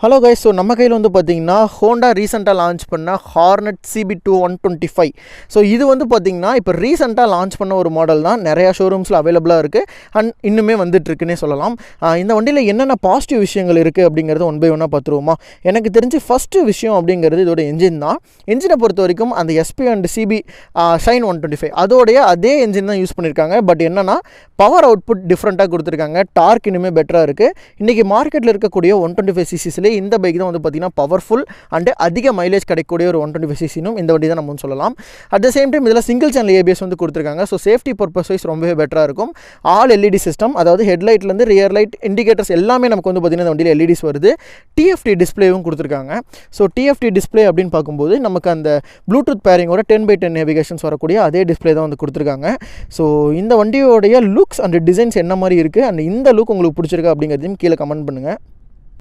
Hello guys, so நம்ம கையில் வந்து பார்த்தீங்கன்னா ஹோண்டா ரீசெண்டாக லான்ச் பண்ண ஹார்னட் CB2 125. ஸோ இது வந்து பார்த்தீங்கன்னா இப்போ ரீசெண்டாக லான்ச் பண்ண ஒரு மாடல் தான். நிறையா ஷோரூம்ஸில் அவைலபிளாக இருக்குது அண்ட் இன்னுமே வந்துட்டுருக்குன்னே சொல்லலாம். இந்த வண்டியில் என்னென்ன பாசிட்டிவ் விஷயங்கள் இருக்குது அப்படிங்கிறது ஒன் பை ஒன்னாக பார்த்துருவோமா. எனக்கு தெரிஞ்சு ஃபஸ்ட்டு விஷயம் அப்படிங்கிறது இதோட என்ஜின் தான். என்ஜினை பொறுத்த வரைக்கும் அந்த SP அண்ட் CB ஷைன் 125 அதோடைய அதே என்ஜின் தான் யூஸ் பண்ணியிருக்காங்க. பட் என்னென்னா பவர் அவுட்புட் டிஃப்ரெண்ட்டாக கொடுத்துருக்காங்க. டார்க் இனிமேல் பெட்டராக இருக்குது. இன்றைக்கி மார்க்கெட்டில் இருக்கக்கூடிய 125cc இந்த பைக் தான் வந்து பார்த்தீங்கன்னா பவர்ஃபுல் அண்ட் அதிக மைலேஜ் கிடைக்கக்கூடிய ஒரு 125cc இந்த வண்டி தான் நம்ம சொல்லலாம். அட் த சேம் டைம் இதில் சிங்கிள் சேனல் ABS வந்து கொடுத்துருக்காங்க. ஸோ சேஃப்டி பர்பஸ் வைஸ் ரொம்பவே பெட்டராக இருக்கும். ஆல் LED சிஸ்டம், அதாவது ஹெட்லைட்லேருந்து ரியர் லைட் இண்டிகேட்டர்ஸ் எல்லாமே நமக்கு வந்து பார்த்தீங்கன்னா இந்த வண்டியில் LEDs வருது. TFT டிஸ்பிளேவும் கொடுத்துருக்காங்க. ஸோ TFT டிஸ்பிளே அப்படின்னு பார்க்கும்போது நமக்கு அந்த ப்ளூடூத் பேரிங்கோட 10x10 நேவிகேஷன்ஸ் வரக்கூடிய அதே டிஸ்பிளே தான் வந்து கொடுத்துருக்காங்க. ஸோ இந்த வண்டியோடைய லுக்ஸ் அண்ட் டிசைன்ஸ் என்ன மாதிரி இருக்குது அண்ட் இந்த லுக் உங்களுக்கு பிடிச்சிருக்கா அப்படிங்கிறதையும் கீழே கமெண்ட் பண்ணுங்கள்.